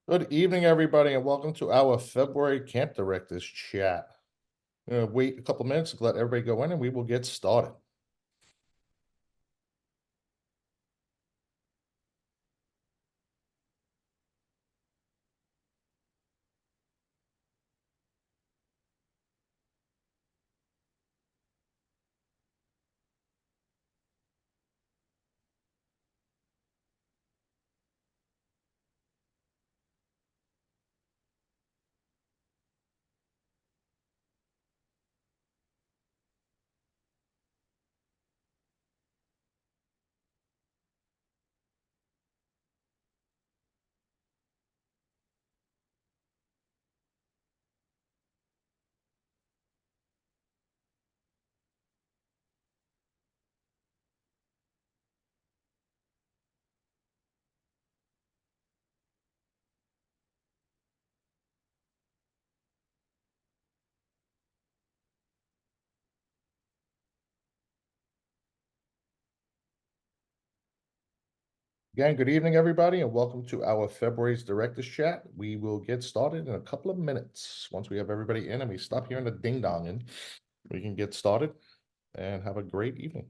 Good evening, everybody, and welcome to our February Camp Directors Chat. Wait a couple minutes to let everybody go in, and we will get started. Again, good evening, everybody, and welcome to our February's Directors Chat. We will get started in a couple of minutes. Once we have everybody in and we stop hearing the ding-donging, we can get started and have a great evening.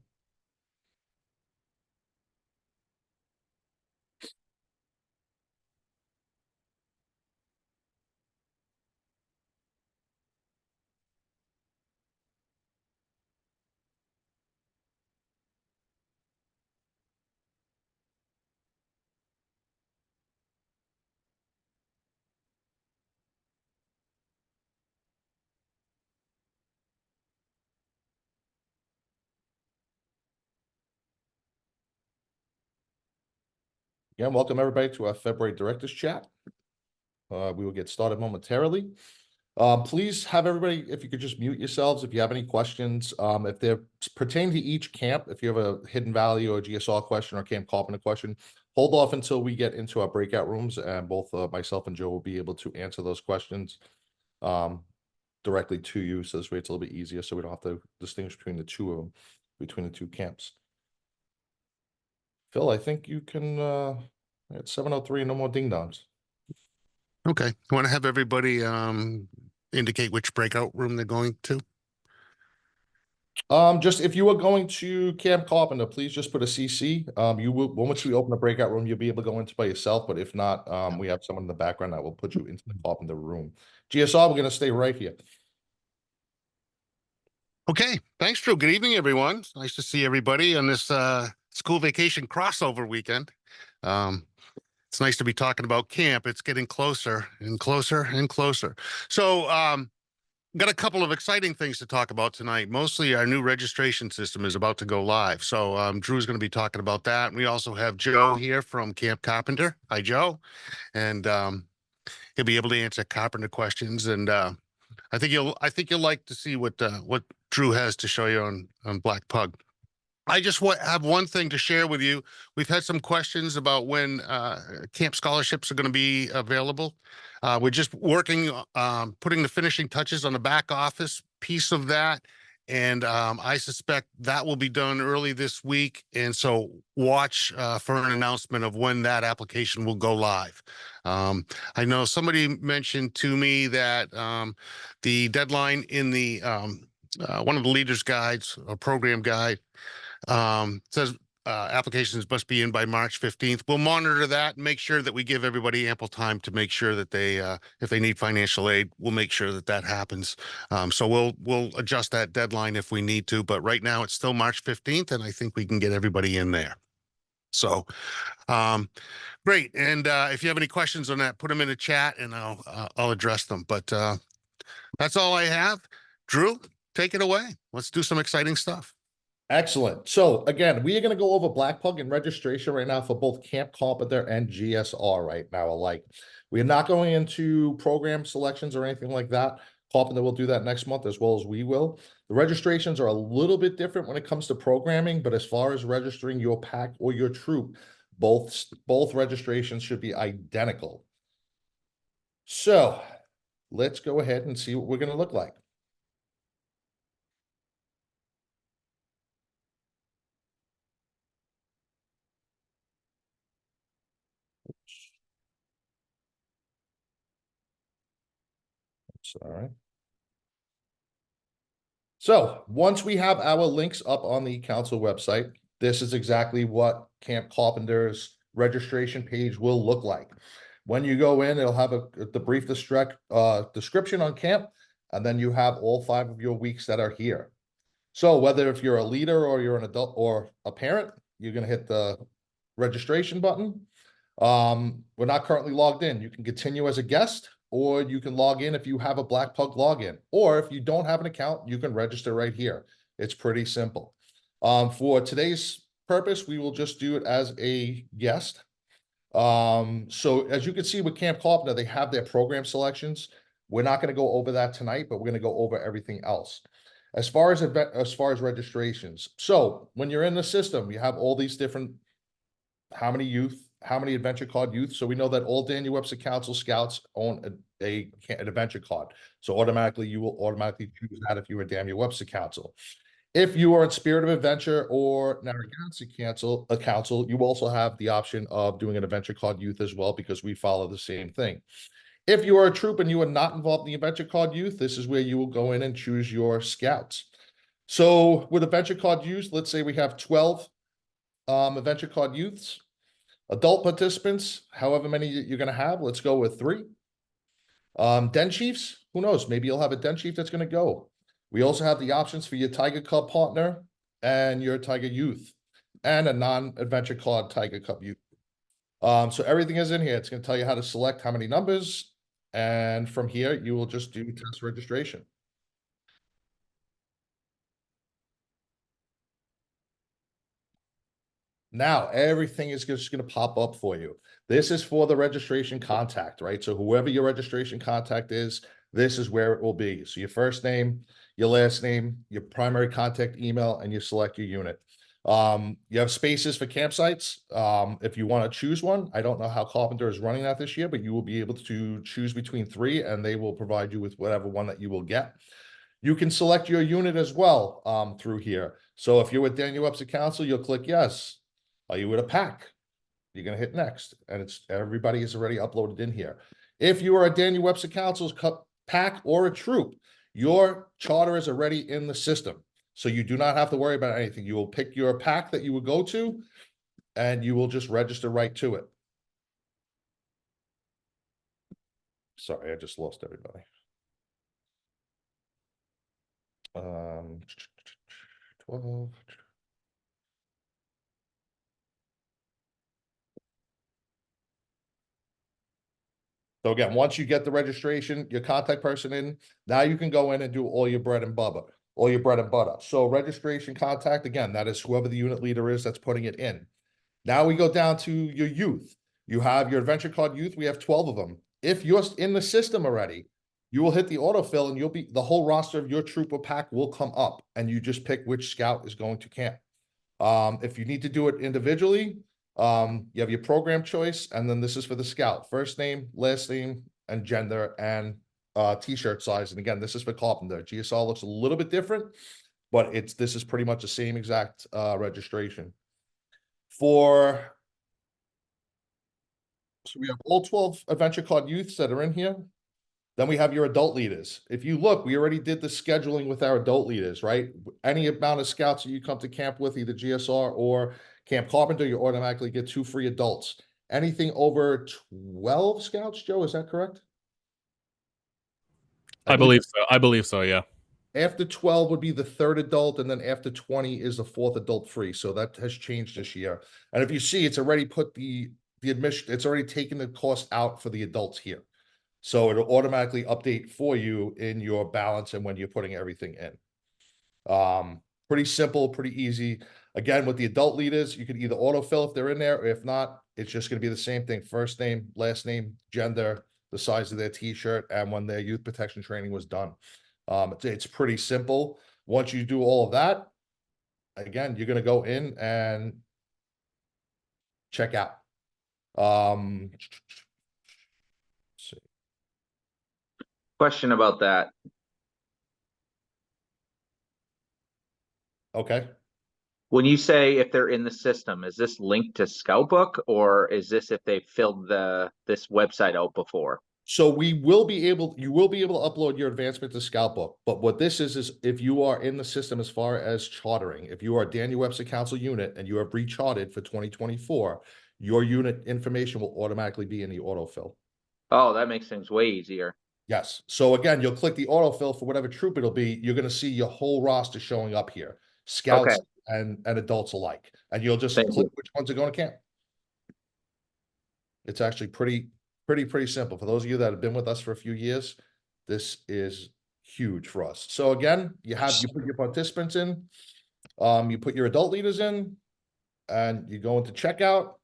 Again, welcome everybody to our February Directors Chat. We will get started momentarily. Please have everybody, if you could just mute yourselves if you have any questions. If they're pertain to each camp, if you have a Hidden Valley or GSR question or Camp Carpenter question, hold off until we get into our breakout rooms, and both myself and Joe will be able to answer those questions directly to you. So this way it's a little bit easier, so we don't have to distinguish between the two of them, between the two camps. Phil, I think you can, at 7:03, no more ding-dongs. Okay. You want to have everybody indicate which breakout room they're going to? Just if you are going to Camp Carpenter, please just put a CC. You will, once we open the breakout room, you'll be able to go into by yourself. But if not, we have someone in the background that will put you into the Carpenter room. GSR, we're gonna stay right here. Okay. Thanks, Drew. Good evening, everyone. It's nice to see everybody on this school vacation crossover weekend. It's nice to be talking about camp. It's getting closer and closer and closer. So, got a couple of exciting things to talk about tonight. Mostly our new registration system is about to go live. So Drew's going to be talking about that. And we also have Joe here from Camp Carpenter. Hi, Joe. And he'll be able to answer Carpenter questions. And I think you'll like to see what Drew has to show you on Black Pug. I just have one thing to share with you. We've had some questions about when camp scholarships are going to be available. We're just working, putting the finishing touches on the back office piece of that. And I suspect that will be done early this week. And so watch for an announcement of when that application will go live. I know somebody mentioned to me that the deadline in the one of the leaders' guides, a program guide, says applications must be in by March 15th. We'll monitor that and make sure that we give everybody ample time to make sure that they, if they need financial aid, we'll make sure that that happens. So we'll adjust that deadline if we need to. But right now it's still March 15th, and I think we can get everybody in there. So great. And if you have any questions on that, put them in the chat and I'll address them. But that's all I have. Drew, take it away. Let's do some exciting stuff. Excellent. So again, we are going to go over Black Pug and registration right now for both Camp Carpenter and GSR right now alike. We are not going into program selections or anything like that. Carpenter will do that next month as well as we will. The registrations are a little bit different when it comes to programming, but as far as registering your pack or your troop, both registrations should be identical. So let's go ahead and see what we're going to look like. Sorry. So once we have our links up on the council website, this is exactly what Camp Carpenter's registration page will look like. When you go in, it'll have the brief description on camp, and then you have all 5 of your weeks that are here. So whether if you're a leader or you're an adult or a parent, you're going to hit the registration button. We're not currently logged in. You can continue as a guest, or you can log in if you have a Black Pug login, or if you don't have an account, you can register right here. It's pretty simple. For today's purpose, we will just do it as a guest. So as you can see with Camp Carpenter, they have their program selections. We're not going to go over that tonight, but we're going to go over everything else. As far as registrations, so when you're in the system, you have all these different, how many adventure card youth. So we know that all Daniel Webster Council Scouts own an adventure card. So automatically, you will automatically choose that if you're a Daniel Webster Council. If you are in Spirit of Adventure or Narragansett Council, you also have the option of doing an adventure card youth as well, because we follow the same thing. If you are a troop and you are not involved in the adventure card youth, this is where you will go in and choose your scouts. So with adventure card youth, let's say we have 12 adventure card youths. Adult participants, however many you're going to have, let's go with 3. Den chiefs, who knows? Maybe you'll have a den chief that's going to go. We also have the options for your Tiger Cub partner and your Tiger Youth, and a non-adventure card Tiger Cub Youth. So everything is in here. It's going to tell you how to select how many numbers, and from here you will just do test registration. Now everything is just going to pop up for you. This is for the registration contact, right? So whoever your registration contact is, this is where it will be. So your first name, your last name, your primary contact email, and you select your unit. You have spaces for campsites. If you want to choose one, I don't know how Carpenter is running that this year, but you will be able to choose between 3, and they will provide you with whatever one that you will get. You can select your unit as well through here. So if you're with Daniel Webster Council, you'll click yes. Are you with a pack? You're going to hit next, and everybody is already uploaded in here. If you are a Daniel Webster Council's pack or a troop, your charter is already in the system. So you do not have to worry about anything. You will pick your pack that you will go to, and you will just register right to it. Sorry, I just lost everybody. 12. So again, once you get the registration, your contact person in, now you can go in and do all your bread and butter. So registration contact, again, that is whoever the unit leader is that's putting it in. Now we go down to your youth. You have your adventure card youth. We have 12 of them. If you're in the system already, you will hit the autofill, and the whole roster of your troop or pack will come up, and you just pick which scout is going to camp. If you need to do it individually, you have your program choice, and then this is for the scout: first name, last name, and gender, and t-shirt size. And again, this is for Carpenter. GSR looks a little bit different, but this is pretty much the same exact registration. So we have all 12 adventure card youths that are in here. Then we have your adult leaders. If you look, we already did the scheduling with our adult leaders, right? Any amount of scouts that you come to camp with, either GSR or Camp Carpenter, you automatically get 2 free adults. Anything over 12 scouts, Joe, is that correct? I believe so. I believe so, yeah. After 12 would be the 3rd adult, and then after 20 is the 4th adult free. So that has changed this year. And if you see, it's already put the admission, it's already taken the cost out for the adults here. So it'll automatically update for you in your balance and when you're putting everything in. Pretty simple, pretty easy. Again, with the adult leaders, you can either autofill if they're in there, or if not, it's just going to be the same thing: first name, last name, gender, the size of their t-shirt, and when their youth protection training was done. It's pretty simple. Once you do all of that, again, you're going to go in and check out. See. Question about that. Okay. When you say if they're in the system, is this linked to Scoutbook, or is this if they filled this website out before? So you will be able to upload your advancement to Scout Book, but what this is if you are in the system as far as chartering, if you are a Daniel Webster Council unit and you have recharted for 2024, your unit information will automatically be in the autofill. Oh, that makes things way easier. Yes. So again, you'll click the autofill for whatever troop it'll be. You're going to see your whole roster showing up here, scouts and adults alike, and you'll just Thank click you. which ones are going to camp. It's actually pretty simple. For those of you that have been with us for a few years, this is huge for us. So again, you put your participants in, you put your adult leaders in, and you go into checkout,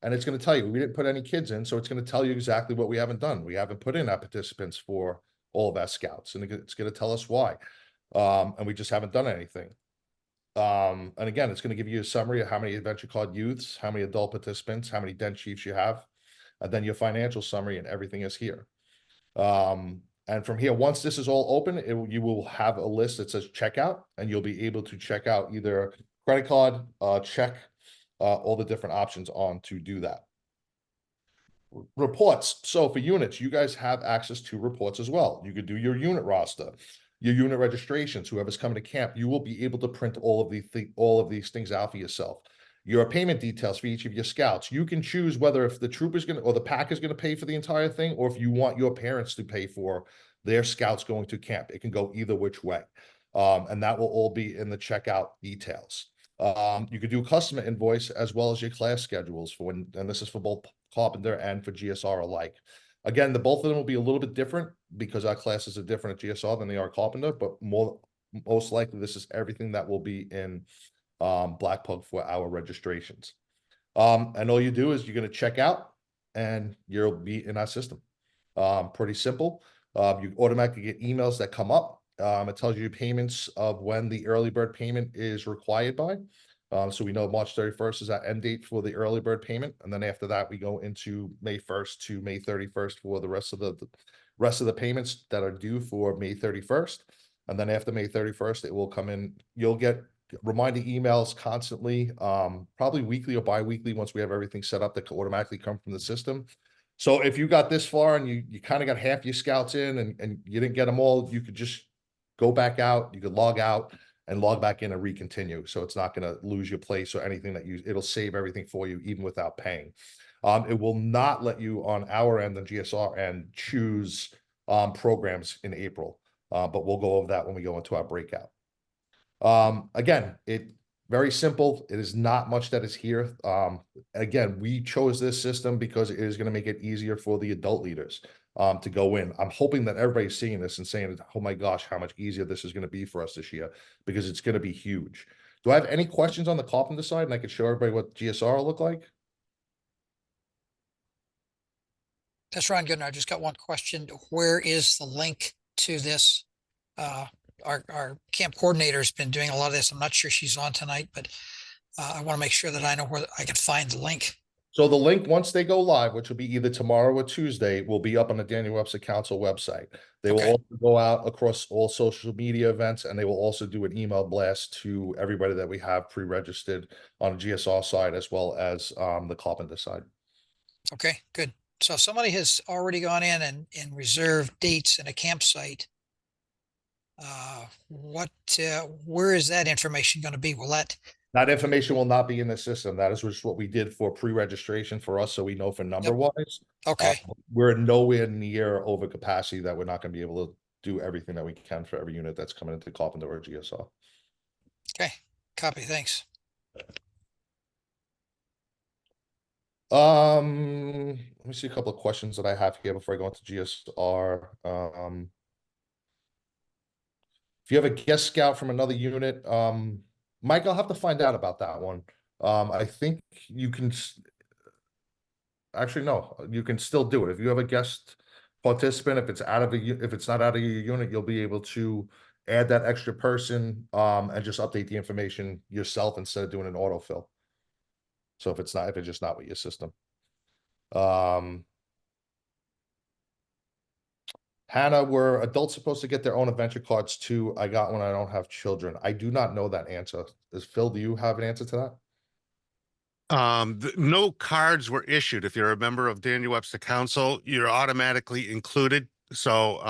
and it's going to tell you we didn't put any kids in, so it's going to tell you exactly what we haven't done. We haven't put in our participants for all of our scouts, and it's going to tell us why. And we just haven't done anything. And again, it's going to give you a summary of how many adventure card youths, how many adult participants, how many den chiefs you have, and then your financial summary, and everything is here. And from here, once this is all open, you will have a list that says checkout, and you'll be able to check out either credit card, check, all the different options on to do that. Reports. So for units, you guys have access to reports as well. You could do your unit roster, your unit registrations, whoever's coming to camp. You will be able to print all of these things out for yourself. Your payment details for each of your scouts. You can choose whether if the troop is going to, or the pack is going to pay for the entire thing, or if you want your parents to pay for their scouts going to camp. It can go either which way. And that will all be in the checkout details. You could do a customer invoice as well as your class schedules for when, and this is for both Carpenter and for GSR alike. Again, both of them will be a little bit different because our classes are different at GSR than they are Carpenter, but most likely this is everything that will be in Black Pug for our registrations. And all you do is you're going to check out and you'll be in our system. Pretty simple. You automatically get emails that come up. It tells you payments of when the early bird payment is required by. So we know March 31st is our end date for the early bird payment. And then after that, we go into May 1st to May 31st for the rest of the payments that are due for May 31st. And then after May 31st, it will come in. You'll get reminder emails constantly, probably weekly or bi-weekly once we have everything set up that can automatically come from the system. So if you got this far and you kind of got half your scouts in and you didn't get them all, you could just go back out, you could log out and log back in and recontinue. So it's not going to lose your place or anything it'll save everything for you even without paying. It will not let you on our end, the GSR end, choose programs in April. But we'll go over that when we go into our breakout. Again, very simple. It is not much that is here. Again, we chose this system because it is going to make it easier for the adult leaders to go in. I'm hoping that everybody's seeing this and saying, oh my gosh, how much easier this is going to be for us this year, because it's going to be huge. Do I have any questions on the Carpenter side? And I could show everybody what GSR will look like. That's Ron Goodner. I just got one question. Where is the link to this? Our camp coordinator has been doing a lot of this. I'm not sure she's on tonight, but I want to make sure that I know where I can find the link. So the link, once they go live, which will be either tomorrow or Tuesday, will be up on the Daniel Webster Council website. They will also go out across all social media events, and they will also do an email blast to everybody that we have pre-registered on the GSR side as well as the Carpenter side. Okay, good. So if somebody has already gone in and reserved dates in a campsite, where is that information going to be? Will that information will not be in the system. That is just what we did for pre-registration for us, so we know for number wise. Okay. We're nowhere near over capacity that we're not going to be able to do everything that we can for every unit that's coming into Carpenter or GSR. Okay, copy. Thanks. Let me see a couple of questions that I have here before I go into GSR. If you have a guest scout from another unit, Mike, I'll have to find out about that one. I think you can actually, no, you can still do it. If you have a guest participant, if it's not out of your unit, you'll be able to add that extra person and just update the information yourself instead of doing an autofill. So if it's just not with your system. Hannah, were adults supposed to get their own adventure cards too? I got one. I don't have children. I do not know that answer. Phil, do you have an answer to that? No cards were issued. If you're a member of Daniel Webster Council, you're automatically included. So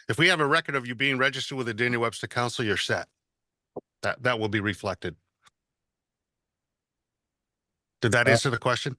if we have a record of you being registered with the Daniel Webster Council, you're set. That will be reflected. Did that Uh, answer the question?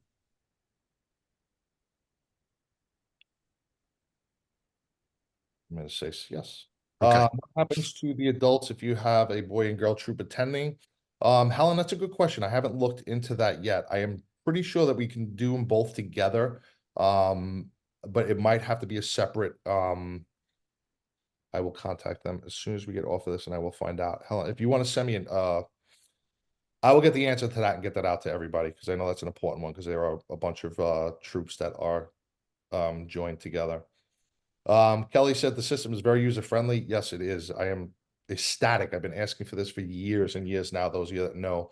I'm gonna say yes. Okay. What happens to the adults if you have a boy and girl troop attending? Helen, that's a good question. I haven't looked into that yet. I am pretty sure that we can do them both together. But it might have to be a separate, I will contact them as soon as we get off of this and I will find out. Helen, if you want to send me I will get the answer to that and get that out to everybody because I know that's an important one because there are a bunch of troops that are joined together. Kelly said the system is very user friendly. Yes, it is. I am ecstatic. I've been asking for this for years and years now. Those of you that know,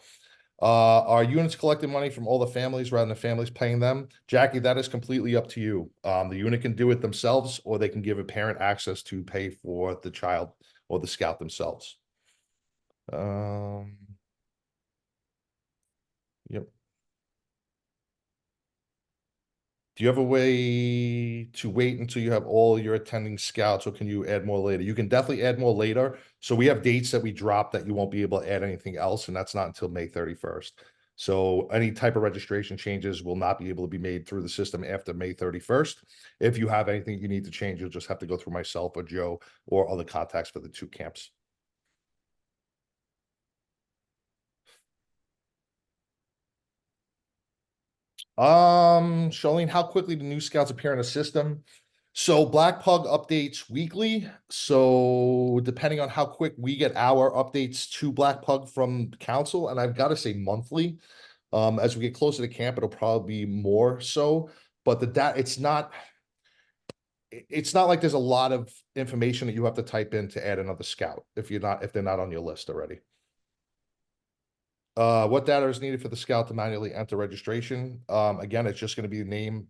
are units collecting money from all the families rather than the families paying them? Jackie, that is completely up to you. The unit can do it themselves, or they can give a parent access to pay for the child or the scout themselves. Yep. Do you have a way to wait until you have all your attending scouts, or can you add more later? You can definitely add more later. So we have dates that we drop that you won't be able to add anything else, and that's not until May 31st. So any type of registration changes will not be able to be made through the system after May 31st. If you have anything you need to change, you'll just have to go through myself or Joe or other contacts for the two camps. Charlene, how quickly do new scouts appear in the system? So Black Pug updates weekly. So depending on how quick we get our updates to Black Pug from council, and I've got to say monthly. As we get closer to camp, it'll probably be more so. But it's not like there's a lot of information that you have to type in to add another scout if they're not on your list already. What data is needed for the scout to manually enter registration? Again, it's just going to be name,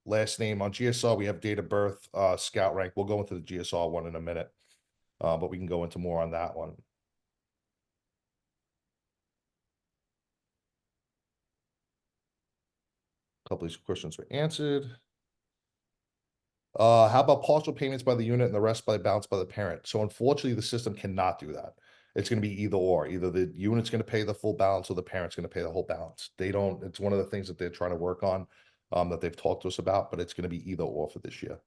last name on GSR. We have date of birth, scout rank. We'll go into the GSR one in a minute, but we can go into more on that one. A couple of these questions were answered. How about partial payments by the unit and the rest by balance by the parent? So unfortunately, the system cannot do that. It's going to be either or. Either the unit's going to pay the full balance or the parent's going to pay the whole balance. It's one of the things that they're trying to work on, that they've talked to us about, but it's going to be either or for this year.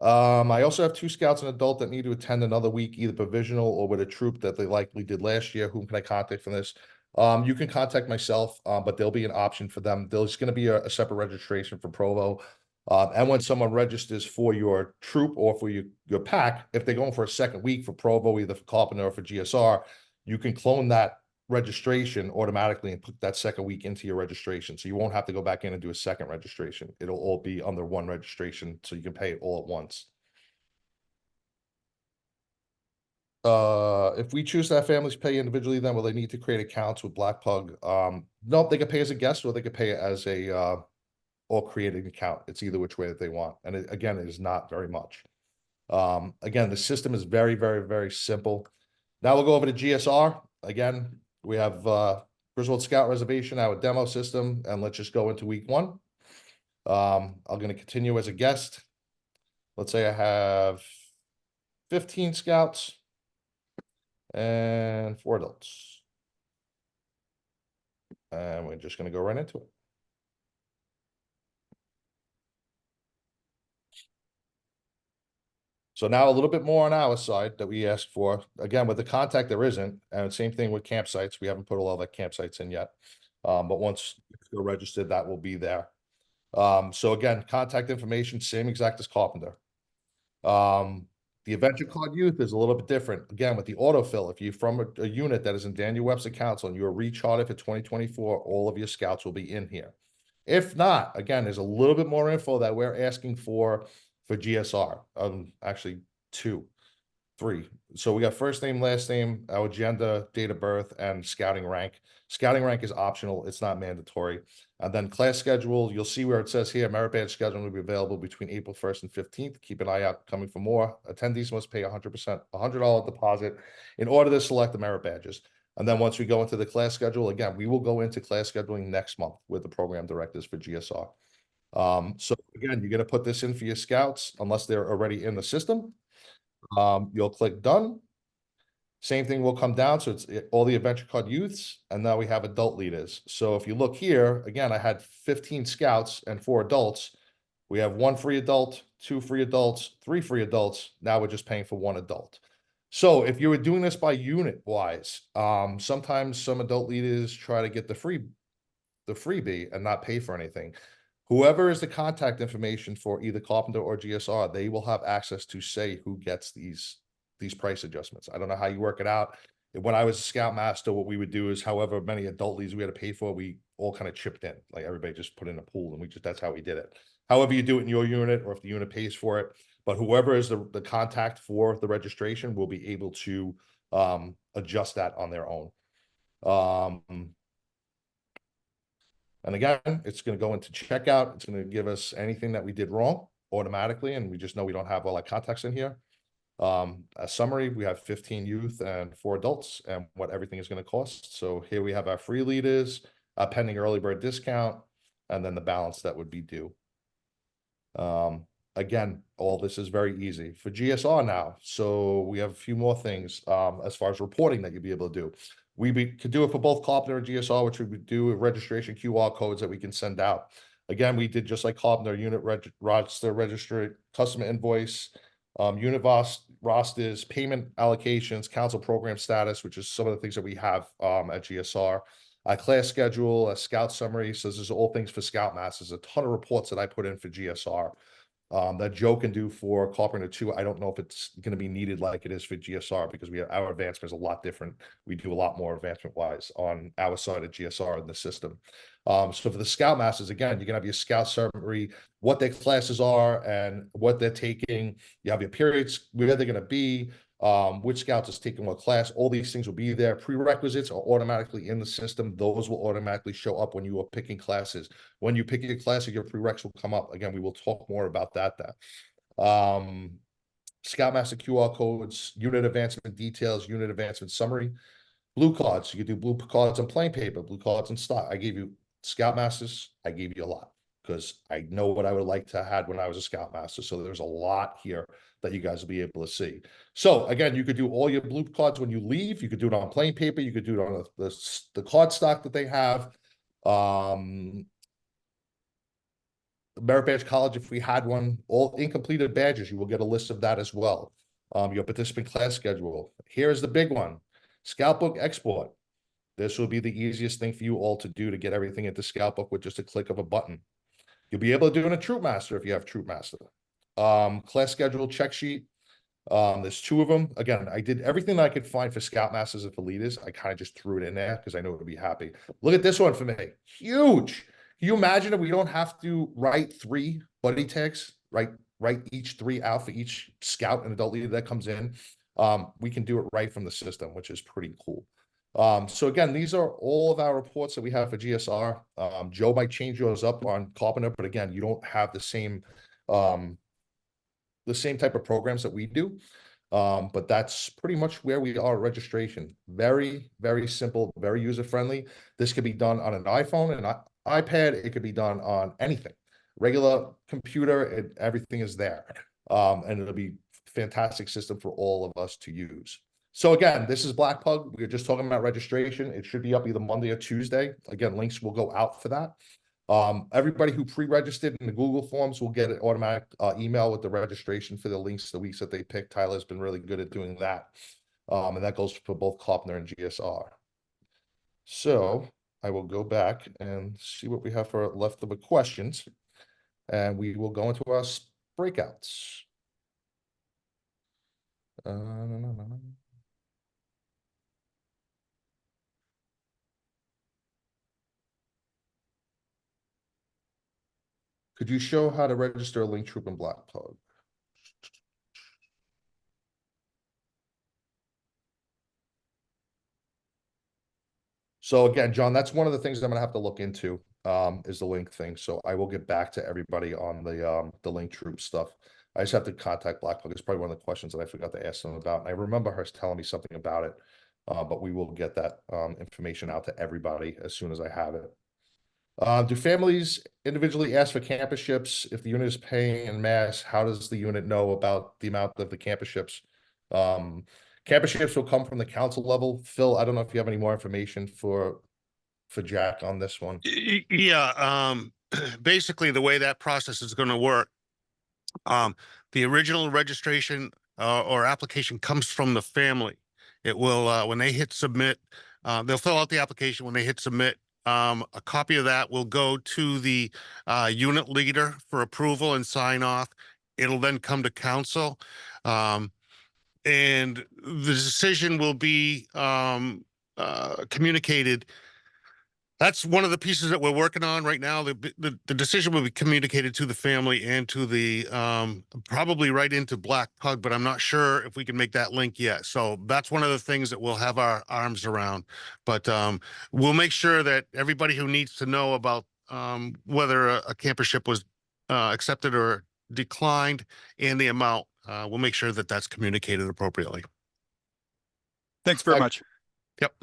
I also have two scouts and adult that need to attend another week, either provisional or with a troop that they likely did last year. Whom can I contact for this? You can contact myself, but there'll be an option for them. There's going to be a separate registration for Provo. And when someone registers for your troop or for your pack, if they're going for a second week for Provo, either for Carpenter or for GSR, you can clone that registration automatically and put that second week into your registration. So you won't have to go back in and do a second registration. It'll all be under one registration, so you can pay it all at once. If we choose to have families pay individually, then will they need to create accounts with Black Pug? Nope, they can pay as a guest or they could pay as a or create an account. It's either which way that they want. And again, it is not very much. Again, the system is very, very, very simple. Now we'll go over to GSR. Again, we have Griswold Scout Reservation, our demo system, and let's just go into week one. I'm going to continue as a guest. Let's say I have 15 scouts and 4 adults. And we're just going to go right into it. So now a little bit more on our side that we asked for. Again, with the contact, there isn't. And same thing with campsites. We haven't put all the campsites in yet. But once you're registered, that will be there. So again, contact information, same exact as Carpenter. The Adventure Card Youth is a little bit different. Again, with the autofill, if you're from a unit that is in Daniel Webster Council and you're recharted for 2024, all of your scouts will be in here. If not, again, there's a little bit more info that we're asking for GSR. Actually 2. 3. So we got first name, last name, our gender, date of birth, and scouting rank. Scouting rank is optional. It's not mandatory. And then class schedule, you'll see where it says here, merit badge scheduling will be available between April 1st and 15th. Keep an eye out coming for more. Attendees must pay 100%, $100 deposit in order to select the merit badges. And then once we go into the class schedule, again, we will go into class scheduling next month with the program directors for GSR. So again, you're going to put this in for your scouts unless they're already in the system. You'll click done. Same thing will come down. So it's all the adventure card youths, and now we have adult leaders. So if you look here, again, I had 15 scouts and 4 adults. We have 1 free adult, 2 free adults, 3 free adults. Now we're just paying for 1 adult. So if you were doing this by unit wise, sometimes some adult leaders try to get the freebie and not pay for anything. Whoever is the contact information for either Carpenter or GSR, they will have access to say who gets these price adjustments. I don't know how you work it out. When I was a scoutmaster, what we would do is however many adult leads we had to pay for, we all kind of chipped in. Like everybody just put in a pool and that's how we did it. However you do it in your unit or if the unit pays for it. But whoever is the contact for the registration will be able to adjust that on their own. And again, it's going to go into checkout. It's going to give us anything that we did wrong automatically. And we just know we don't have all that context in here. A summary, we have 15 youth and 4 adults and what everything is going to cost. So here we have our free leaders, pending early bird discount, and then the balance that would be due. Again, all this is very easy for GSR now. So we have a few more things as far as reporting that you'll be able to do. We could do it for both Carpenter and GSR, which we would do registration QR codes that we can send out. Again, we did just like Carpenter, unit roster registry, customer invoice, unit rosters, payment allocations, council program status, which is some of the things that we have at GSR. Class schedule, a scout summary. So this is all things for Scoutmasters. A ton of reports that I put in for GSR. That Joe can do for Carpenter too. I don't know if it's going to be needed like it is for GSR because our advancement is a lot different. We do a lot more advancement wise on our side of GSR in the system. So for the Scoutmasters, again, you're going to have your scout summary, what their classes are and what they're taking. You have your periods, where they're going to be, which scouts is taking what class. All these things will be there. Prerequisites are automatically in the system. Those will automatically show up when you are picking classes. When you pick your class, your prereqs will come up. Again, we will talk more about that. Scoutmaster QR codes, unit advancement details, unit advancement summary, blue cards. You can do blue cards on plain paper, blue cards in stock. I gave you Scoutmasters. I gave you a lot because I know what I would like to have when I was a Scoutmaster. So there's a lot here that you guys will be able to see. So again, you could do all your blue cards when you leave. You could do it on plain paper. You could do it on the card stock that they have. Merit Badge College, if we had one, all incompleted badges, you will get a list of that as well. Your participant class schedule. Here is the big one, Scout Book export. This will be the easiest thing for you all to do to get everything into Scout Book with just a click of a button. You'll be able to do it in a Troop Master if you have Troop Master. Class schedule check sheet. There's 2 of them. Again, I did everything that I could find for Scoutmasters and for leaders. I kind of just threw it in there because I know it would be happy. Look at this one for me. Huge. Can you imagine if we don't have to write 3 buddy tags, write each 3 out for each scout and adult leader that comes in? We can do it right from the system, which is pretty cool. So again, these are all of our reports that we have for GSR. Joe might change yours up on Carpenter, but again, you don't have the same type of programs that we do. But that's pretty much where we are at registration. Very, very simple, very user-friendly. This could be done on an iPhone, an iPad. It could be done on anything. Regular computer, everything is there. And it'll be a fantastic system for all of us to use. So again, this is Black Pug. We were just talking about registration. It should be up either Monday or Tuesday. Again, links will go out for that. Everybody who pre-registered in the Google Forms will get an automatic email with the registration for the links, the weeks that they pick. Tyler's been really good at doing that. And that goes for both Carpenter and GSR. So I will go back and see what we have for leftover questions. And we will go into our breakouts. Could you show how to register a link troop in Black Pug? So again, John, that's one of the things I'm gonna have to look into, is the link thing. So I will get back to everybody on the link troop stuff. I just have to contact Blackbook. It's probably one of the questions that I forgot to ask them about. And I remember her telling me something about it. But we will get that information out to everybody as soon as I have it. Do families individually ask for campus ships? If the unit is paying en masse, how does the unit know about the amount of the campus ships? Campus ships will come from the council level. Phil, I don't know if you have any more information for Jack on this one. Yeah, basically the way that process is going to work, the original registration or application comes from the family. It will, when they hit submit, they'll fill out the application. When they hit submit, a copy of that will go to the unit leader for approval and sign off. It'll then come to council. And the decision will be communicated. That's one of the pieces that we're working on right now. The decision will be communicated to the family and to the probably right into Black Pug, but I'm not sure if we can make that link yet. So that's one of the things that we'll have our arms around. But we'll make sure that everybody who needs to know about whether a camper ship was accepted or declined and the amount, we'll make sure that that's communicated appropriately. Thanks very much. Yep.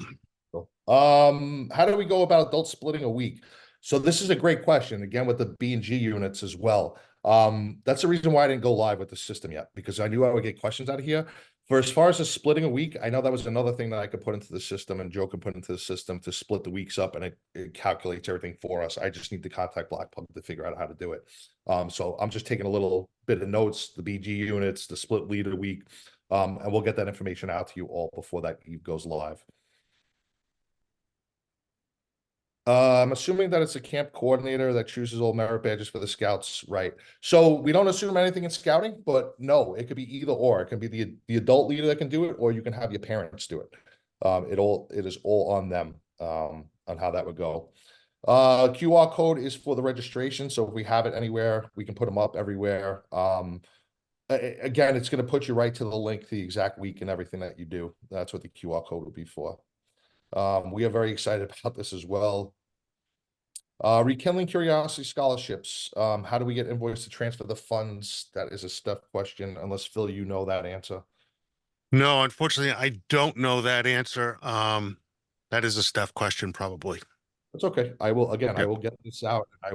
How do we go about adult splitting a week? So this is a great question, again, with the B and G units as well. That's the reason why I didn't go live with the system yet, because I knew I would get questions out of here. For as far as the splitting a week, I know that was another thing that I could put into the system and Joe can put into the system to split the weeks up, and it calculates everything for us. I just need to contact Blackpug to figure out how to do it. So I'm just taking a little bit of notes, the BG units, the split lead of the week, and we'll get that information out to you all before that eve goes live. I'm assuming that it's a camp coordinator that chooses all merit badges for the scouts, right? So we don't assume anything in scouting, but no, it could be either or. It can be the adult leader that can do it, or you can have your parents do it. It is all on them on how that would go. QR code is for the registration, so if we have it anywhere, we can put them up everywhere. Again, it's going to put you right to the link, the exact week and everything that you do. That's what the QR code would be for. We are very excited about this as well. Rekindling Curiosity scholarships. How do we get invoice to transfer the funds? That is a Steph question, unless Phil, you know that answer. No, unfortunately, I don't know that answer. That is a Steph question, probably. That's okay. I will, again, I Yep. will get this out. I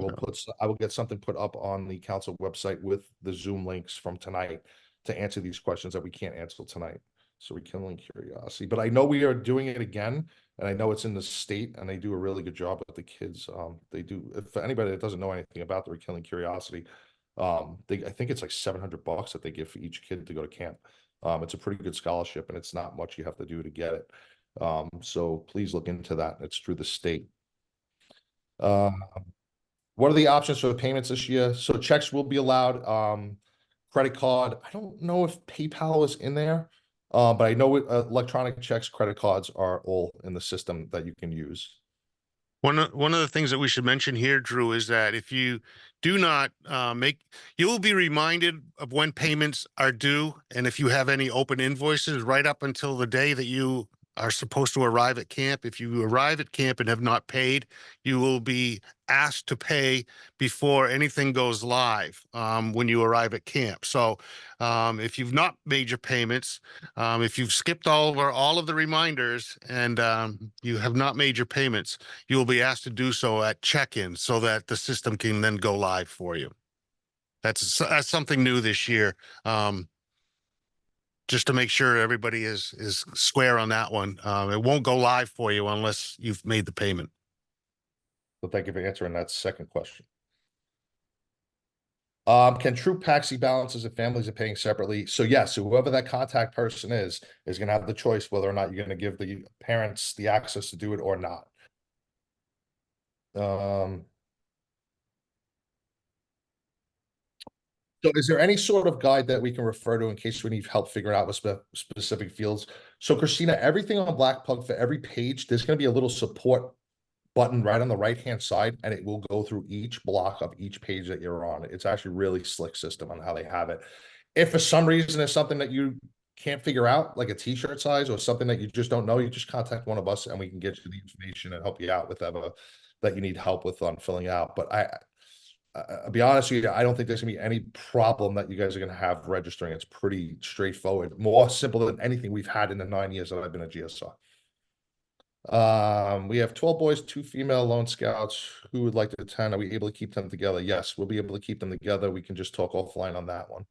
will get something put up on the council website with the Zoom links from tonight to answer these questions that we can't answer tonight. So Rekindling Curiosity, but I know we are doing it again, and I know it's in the state, and they do a really good job with the kids. They do. If anybody that doesn't know anything about the Rekindling Curiosity, I think it's like $700 that they give for each kid to go to camp. It's a pretty good scholarship, and it's not much you have to do to get it. So please look into that. It's through the state. What are the options for payments this year? So checks will be allowed. Credit card. I don't know if PayPal is in there. But I know electronic checks, credit cards are all in the system that you can use. One of the things that we should mention here, Drew, is that if you do not you will be reminded of when payments are due. And if you have any open invoices right up until the day that you are supposed to arrive at camp. If you arrive at camp and have not paid, you will be asked to pay before anything goes live when you arrive at camp. So if you've not made your payments, if you've skipped over all of the reminders and you have not made your payments, you will be asked to do so at check-in so that the system can then go live for you. That's something new this year. Just to make sure everybody is square on that one. It won't go live for you unless you've made the payment. So thank you for answering that second question. Can troop taxi balances if families are paying separately? So yes, so whoever that contact person is going to have the choice whether or not you're going to give the parents the access to do it or not. So is there any sort of guide that we can refer to in case we need help figuring out what specific fields? So Christina, everything on Blackpug for every page, there's going to be a little support button right on the right-hand side, and it will go through each block of each page that you're on. It's actually really slick system on how they have it. If for some reason there's something that you can't figure out like a t-shirt size or something that you just don't know, you just contact one of us and we can get you the information and help you out with whatever that you need help with on filling out. But I'll be honest with you, I don't think there's gonna be any problem that you guys are gonna have registering. It's pretty straightforward, more simple than anything we've had in the 9 years that I've been at GSR. We have 12 boys, 2 female lone scouts who would like to attend. Are we able to keep them together? Yes, we'll be able to keep them together. We can just talk offline on that one.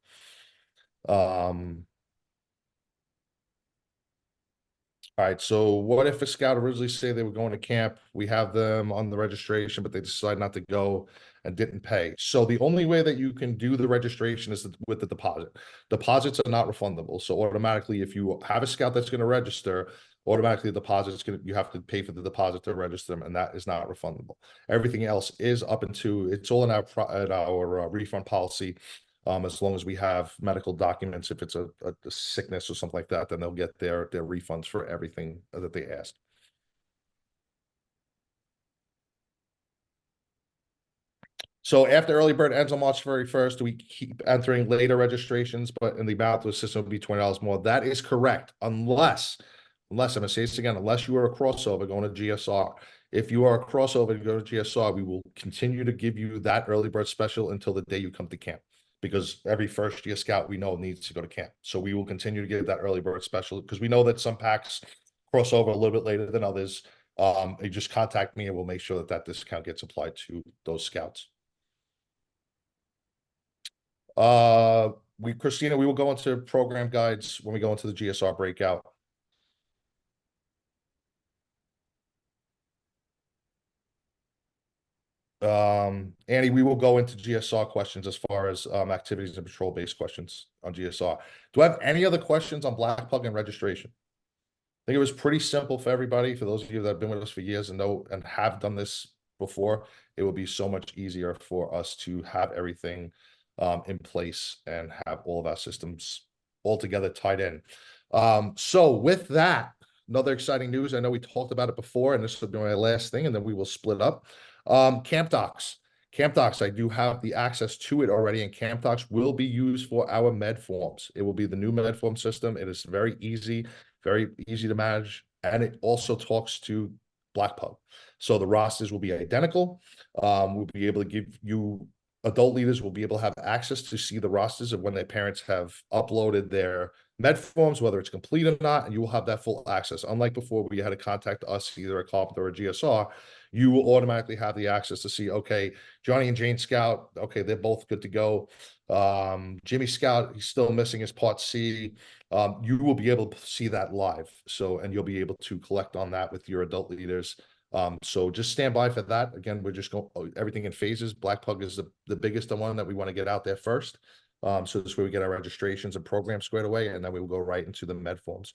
All right, so what if a scout originally say they were going to camp? We have them on the registration, but they decide not to go and didn't pay. So the only way that you can do the registration is with the deposit. Deposits are not refundable. So automatically, if you have a scout that's going to register, automatically the deposit is going to, you have to pay for the deposit to register them, and that is not refundable. Everything else is up into, it's all in our refund policy. As long as we have medical documents, if it's a sickness or something like that, then they'll get their refunds for everything that they asked. So after early bird ends on March 31st, we keep entering later registrations, but in the amount of the system will be $20 more. That is correct, unless I'm gonna say this again, unless you are a crossover going to GSR. If you are a crossover and go to GSR, we will continue to give you that early bird special until the day you come to camp, because every first year scout we know needs to go to camp. So we will continue to give that early bird special because we know that some packs cross over a little bit later than others. You just contact me and we'll make sure that that discount gets applied to those scouts. Christina, we will go into program guides when we go into the GSR breakout. Annie, we will go into GSR questions as far as activities and patrol based questions on GSR. Do I have any other questions on Black Plug and registration? I think it was pretty simple for everybody. For those of you that have been with us for years and know and have done this before, it will be so much easier for us to have everything in place and have all of our systems all together tied in. So with that, another exciting news. I know we talked about it before, and this will be my last thing, and then we will split up. Camp Docs. Camp Docs, I do have the access to it already, and Camp Docs will be used for our med forms. It will be the new med form system. It is very easy to manage, and it also talks to Black Pug. So the rosters will be identical. We'll be able to give you, adult leaders will be able to have access to see the rosters of when their parents have uploaded their med forms, whether it's complete or not, and you will have that full access. Unlike before, where you had to contact us, either a Carpenter or a GSR, you will automatically have the access to see, okay, Johnny and Jane Scout, okay, they're both good to go. Jimmy Scout, he's still missing his Part C. You will be able to see that live. So, and you'll be able to collect on that with your adult leaders. So just stand by for that. Again, we're just going everything in phases. Black Pug is the biggest one that we want to get out there first. So this way we get our registrations and programs squared away, and then we will go right into the med forms.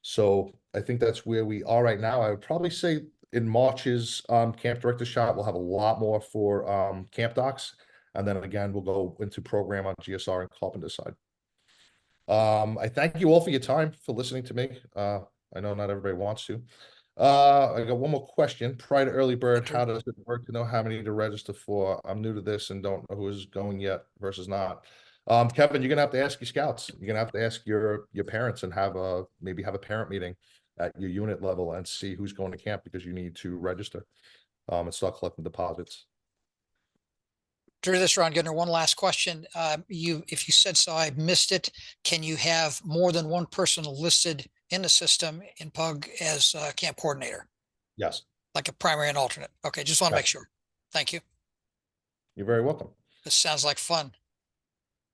So I think that's where we are right now. I would probably say in March's camp director shot, we'll have a lot more for Camp Docs. And then again, we'll go into program on GSR and Carpenter side. I thank you all for your time, for listening to me. I know not everybody wants to. I got one more question. Prior to early bird, how does it work to know how many to register for? I'm new to this and don't know who is going yet versus not. Kevin, you're gonna have to ask your scouts. You're gonna have to ask your parents and maybe have a parent meeting at your unit level and see who's going to camp, because you need to register and start collecting deposits. Through this, Ron Goodner, one last question. If you said so, I missed it. Can you have more than one person listed in the system in Pug as a camp coordinator, Yes, like a primary and alternate? Okay, just want to Yeah. make sure. Thank you. you're very welcome. This sounds like fun.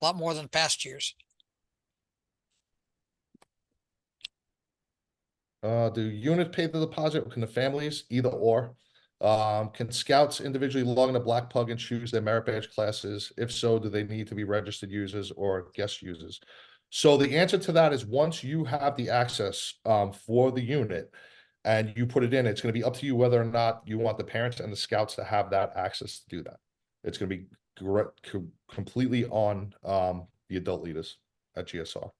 A lot more than past years. Do units pay the deposit? Can the families? Either or. Can scouts individually log into Black Pug and choose their merit badge classes? If so, do they need to be registered users or guest users? So the answer to that is, once you have the access for the unit and you put it in, it's going to be up to you whether or not you want the parents and the scouts to have that access to do that. It's going to be completely on the adult leaders at GSR.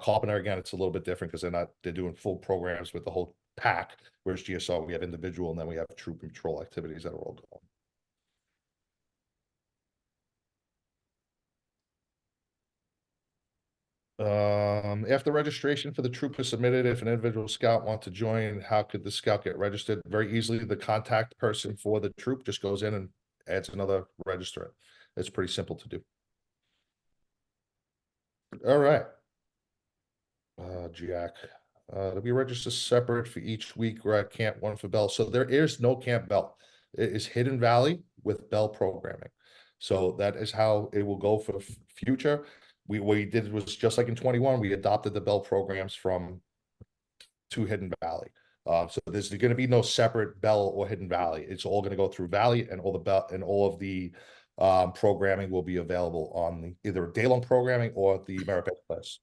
Carpenter, again, it's a little bit different because they're doing full programs with the whole pack, whereas GSR, we have individual, and then we have troop and patrol activities that are all going. After registration for the troop is submitted, if an individual scout wants to join, how could the scout get registered? Very easily, the contact person for the troop just goes in and adds another registrant. It's pretty simple to do. All right. Jack, to be registered separate for each week. We're at Camp One for Bell. So there is no Camp Bell. It is Hidden Valley with Bell programming. So that is how it will go for the future. What we did was just like in 21, we adopted the Bell programs from to Hidden Valley. So there's going to be no separate Bell or Hidden Valley. It's all going to go through Valley, and all the Bell and all of the programming will be available on the either day-long programming or the Merit Badge class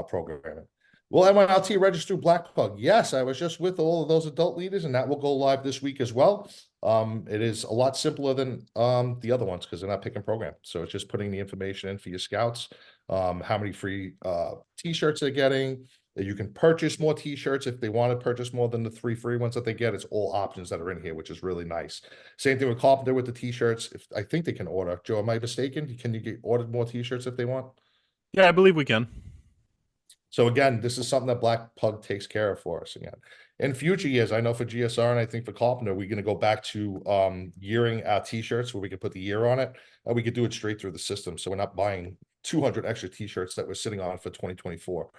programming. Will MILT register Black Pug? Yes, I was just with all of those adult leaders, and that will go live this week as well. It is a lot simpler than the other ones because they're not picking program. So it's just putting the information in for your scouts, how many free t-shirts they're getting. You can purchase more t-shirts if they want to purchase more than the 3 free ones that they get. It's all options that are in here, which is really nice. Same thing with Carpenter with the t-shirts. If I think they can order. Joe, am I mistaken? Can you get ordered more t-shirts if they want? Yeah, I believe we can. So again, this is something that Black Pug takes care of for us again. In future years, I know for GSR and I think for Carpenter, we're going to go back to yearing our t-shirts where we can put the year on it, and we could do it straight through the system. So we're not buying 200 extra t-shirts that we're sitting on for 2024.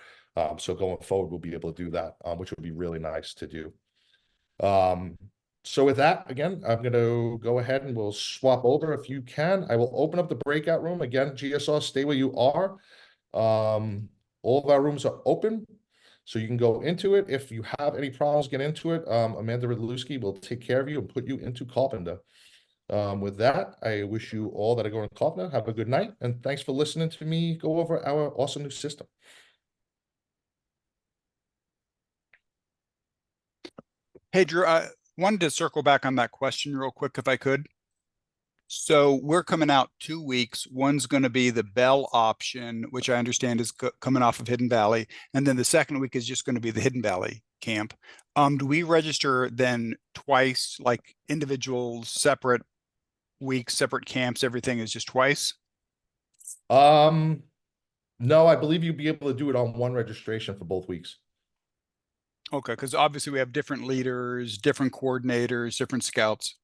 So going forward, we'll be able to do that, which would be really nice to do. So with that, again, I'm going to go ahead and we'll swap over if you can. I will open up the breakout room. Again, GSR, stay where you are. All of our rooms are open, so you can go into it. If you have any problems, get into it. Amanda Radlewski will take care of you and put you into Carpenter. With that, I wish you all that are going to Carpenter have a good night, and thanks for listening to me go over our awesome new system. Hey, Drew, I wanted to circle back on that question real quick, if I could. So we're coming out 2 weeks. One's going to be the Bell option, which I understand is coming off of Hidden Valley. And then the second week is just going to be the Hidden Valley camp. Do we register then twice, like individual separate weeks, separate camps, everything is just twice? No, I believe you'll be able to do it on one registration for both weeks. Okay, because obviously we have different leaders, different coordinators, different scouts.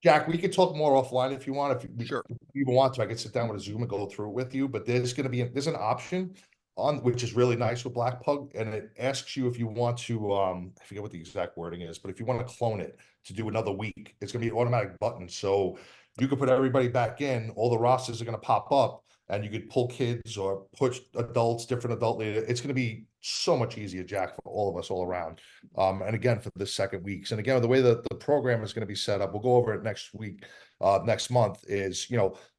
Jack, we could talk more offline if you want. If you, Sure. if you even want to, I could sit down with a Zoom and go through it with you. But there's going to be there's an option on which is really nice with Black Pug, and it asks you if you want to I forget what the exact wording is, but if you want to clone it to do another week, it's going to be an automatic button. So you could put everybody back in. All the rosters are going to pop up, and you could pull kids or push adults, different adult leaders. It's going to be so much easier, Jack, for all of us all around. And again, for the second weeks. And again, the way that the program is going to be set up, we'll go over it next week, next month is,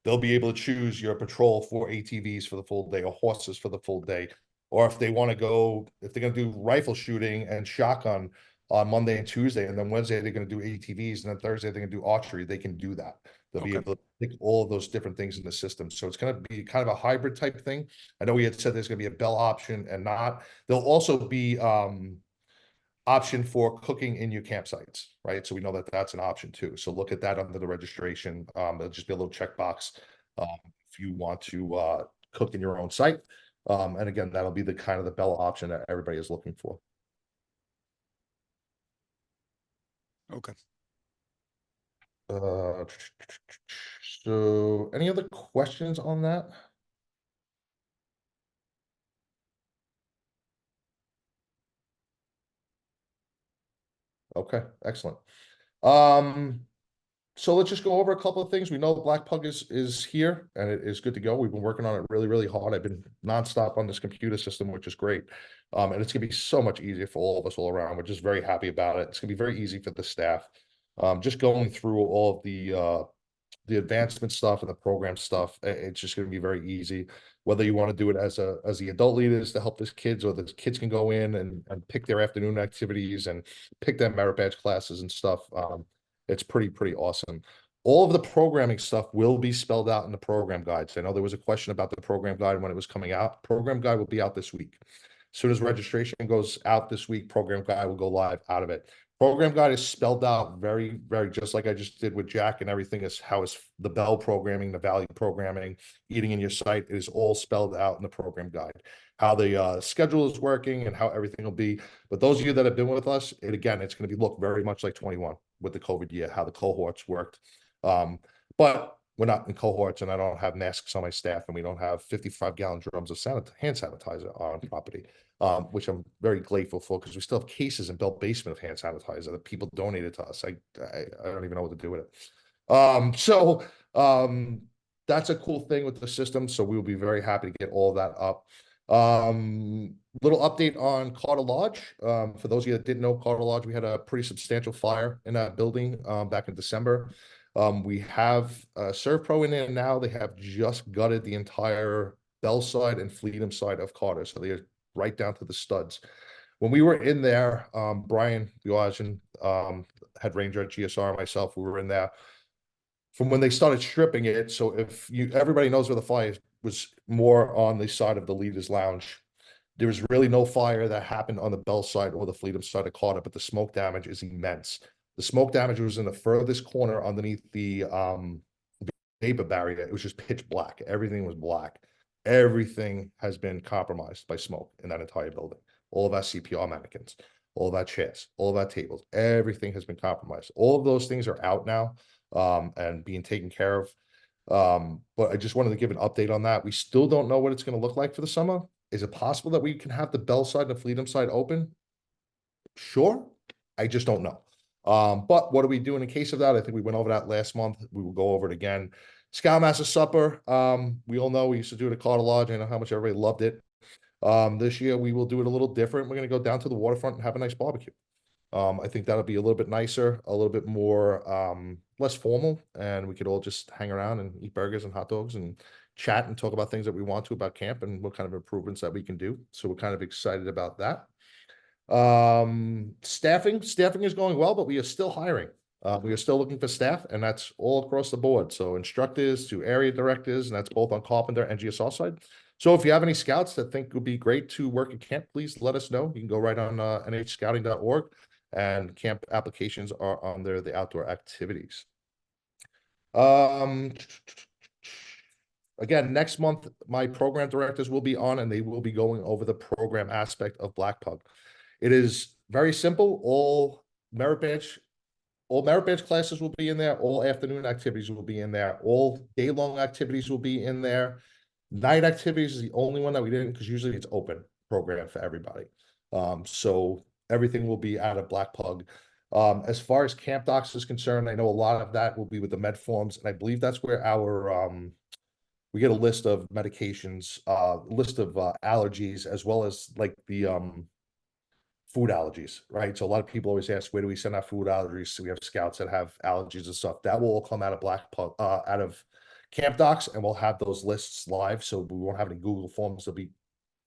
they'll be able to choose your patrol for ATVs for the full day or horses for the full day. Or if they want to go, if they're going to do rifle shooting and shotgun on Monday and Tuesday, and then Wednesday they're going to do ATVs, and then Thursday they're going to do archery, they can do that. They'll be able to pick all of those different things in the system. So it's going to be kind of a hybrid type thing. I know we had said there's going to be a Bell option and not. There'll also be option for cooking in your campsites, right? So we know that that's an option too. So look at that under the registration. There'll just be a little checkbox if you want to cook in your own site. And again, that'll be the kind of the Bell option that everybody is looking for. Okay. So any other questions on that? Okay, excellent. So let's just go over a couple of things. We know the Black Pug is here and it is good to go. We've been working on it really, really hard. I've been nonstop on this computer system, which is great. And it's gonna be so much easier for all of us all around. We're just very happy about it. It's gonna be very easy for the staff. Just going through all of the advancement stuff and the program stuff, it's just going to be very easy. Whether you want to do it as the adult leaders to help the kids, or the kids can go in and pick their afternoon activities and pick their merit badge classes and stuff. It's pretty awesome. All of the programming stuff will be spelled out in the program guides. I know there was a question about the program guide when it was coming out. Program guide will be out this week. As soon as registration goes out this week, program guide will go live out of it. Program guide is spelled out very, very, just like I just did with Jack and everything, is how is the bell programming, the value programming, eating in your site is all spelled out in the program guide. How the schedule is working and how everything will be. But those of you that have been with us, again, it's going to be look very much like 21 with the COVID year, how the cohorts worked. But we're not in cohorts, and I don't have masks on my staff, and we don't have 55-gallon drums of hand sanitizer on property. Which I'm very grateful for, because we still have cases in Bell Basement of hand sanitizer that people donated to us. I don't even know what to do with it. That's a cool thing with the system. So we will be very happy to get all of that up. Little update on Carter Lodge. For those of you that didn't know, Carter Lodge, we had a pretty substantial fire in that building back in December. We have ServPro in there now. They have just gutted the entire Bell side and Freedom side of Carter. So they're right down to the studs. When we were in there, Brian Biagen, head ranger at GSR, and myself, we were in there from when they started stripping it. So if everybody knows where the fire was, more on the side of the leaders lounge. There was really no fire that happened on the Bell side or the Freedom side of Carter, but the smoke damage is immense. The smoke damage was in the furthest corner underneath the vapor barrier. It was just pitch black. Everything was black. Everything has been compromised by smoke in that entire building. All of our CPR mannequins, all of our chairs, all of our tables, everything has been compromised. All of those things are out now and being taken care of. But I just wanted to give an update on that. We still don't know what it's going to look like for the summer. Is it possible that we can have the Bell side and the Freedom side open? Sure. I just don't know. But what are we doing in case of that? I think we went over that last month. We will go over it again. Scoutmaster Supper. We all know we used to do it at Carter Lodge. I know how much everybody loved it. This year we will do it a little different. We're going to go down to the waterfront and have a nice barbecue. I think that'll be a little bit nicer, a little bit more less formal, and we could all just hang around and eat burgers and hot dogs and chat and talk about things that we want to about camp and what kind of improvements that we can do. So we're kind of excited about that. Staffing is going well, but we are still hiring. We are still looking for staff, and that's all across the board. So instructors to area directors, and that's both on Carpenter and GSR side. So if you have any scouts that think would be great to work at camp, please let us know. You can go right on nhscouting.org, and camp applications are under the outdoor activities. Again, next month, my program directors will be on, and they will be going over the program aspect of Black Pug. It is very simple. All merit badge classes will be in there. All afternoon activities will be in there. All day-long activities will be in there. Night activities is the only one that we didn't, because usually it's open program for everybody. So everything will be out of Black Pug. As far as camp docs is concerned, I know a lot of that will be with the med forms, and I believe that's where our we get a list of medications, list of allergies, as well as like the food allergies, right? So a lot of people always ask, where do we send our food allergies? So we have scouts that have allergies and stuff. That will all come out of Black Pug, out of camp docs, and we'll have those lists live. So we won't have any Google forms. They'll be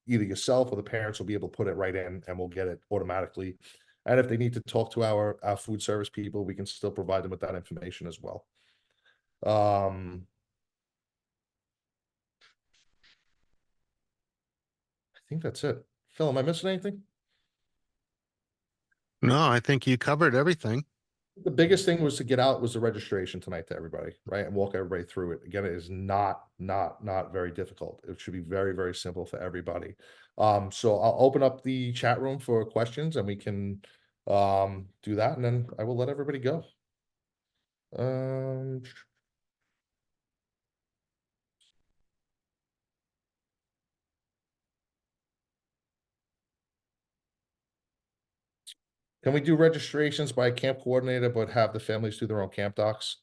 either yourself or the parents will be able to put it right in, and we'll get it automatically. And if they need to talk to our food service people, we can still provide them with that information as well. I think that's it. Phil, am I missing anything? No, I think you covered everything. The biggest thing was to get out was the registration tonight to everybody, right? And walk everybody through it. Again, it is not very difficult. It should be very, very simple for everybody. So I'll open up the chat room for questions, and we can do that, and then I will let everybody go. Can we do registrations by a camp coordinator, but have the families do their own camp docs?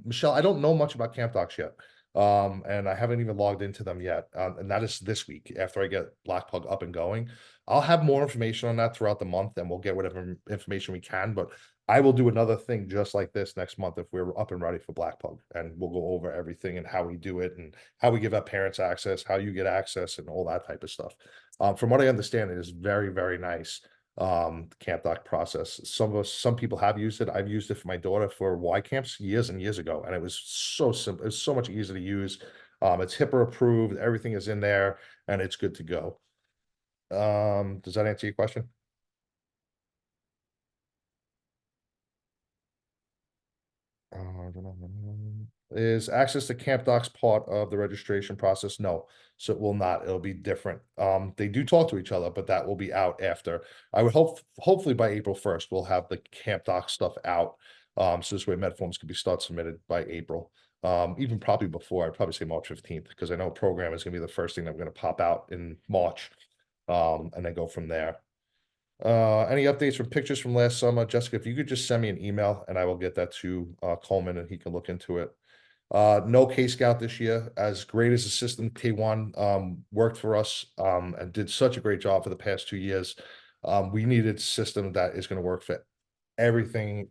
Michelle, I don't know much about camp docs yet. And I haven't even logged into them yet. And that is this week after I get Black Pug up and going. I'll have more information on that throughout the month, and we'll get whatever information we can, but I will do another thing just like this next month if we're up and ready for Black Pug, and we'll go over everything and how we do it and how we give our parents access, how you get access, and all that type of stuff. From what I understand, it is very, very nice. Camp doc process. Some people have used it. I've used it for my daughter for Y camps years and years ago, and it was so simple. It's so much easier to use. It's HIPAA approved. Everything is in there, and it's good to go. Does that answer your question? Is access to camp docs part of the registration process? No, so it will not. It'll be different. They do talk to each other, but that will be out after. I would hopefully by April 1st, we'll have the camp doc stuff out. So this way med forms can be submitted by April. Even probably before, I'd probably say March 15th, because I know program is gonna be the first thing that we're gonna pop out in March. And then go from there. Any updates from pictures from last summer? Jessica, if you could just send me an email and I will get that to Coleman and he can look into it. No K-Scout this year. As great as the system K1 worked for us and did such a great job for the past 2 years. We needed a system that is going to work for everything,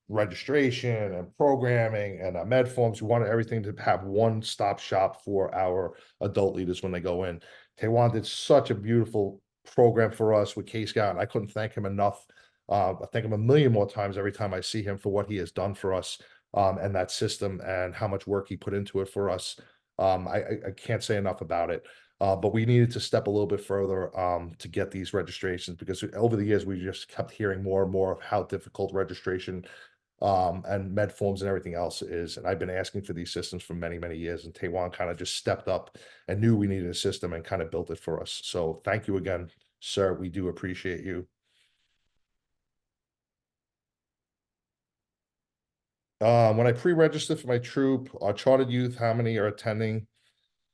registration and programming and med forms. We wanted everything to have one-stop shop for our adult leaders when they go in. Taiwan did such a beautiful program for us with K-Scout, and I couldn't thank him enough. I thank him a million more times every time I see him for what he has done for us and that system and how much work he put into it for us. I can't say enough about it. But we needed to step a little bit further to get these registrations, because over the years we just kept hearing more and more of how difficult registration and med forms and everything else is. And I've been asking for these systems for many, many years, and Taiwan kind of just stepped up and knew we needed a system and kind of built it for us. So thank you again, sir. We do appreciate you. When I pre-registered for my troop, our chartered youth, how many are attending?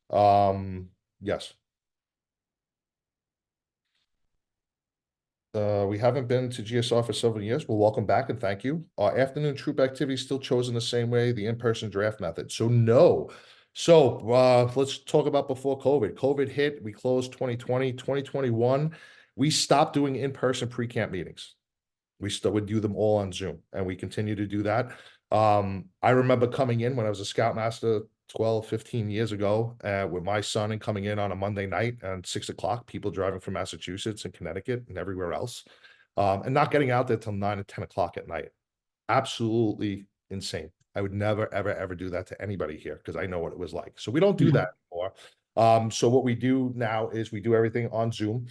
Yes. We haven't been to GSR for several years. Well, welcome back and thank you. Our afternoon troop activity still chosen the same way, the in-person draft method. So no. So let's talk about before COVID. COVID hit, we closed 2020, 2021. We stopped doing in-person pre-camp meetings. We still would do them all on Zoom, and we continue to do that. I remember coming in when I was a Scoutmaster 12, 15 years ago with my son and coming in on a Monday night at 6 o'clock, people driving from Massachusetts and Connecticut and everywhere else, and not getting out there till 9 and 10 o'clock at night. Absolutely insane. I would never, ever, ever do that to anybody here because I know what it was like. So we don't do that anymore. So what we do now is we do everything on Zoom.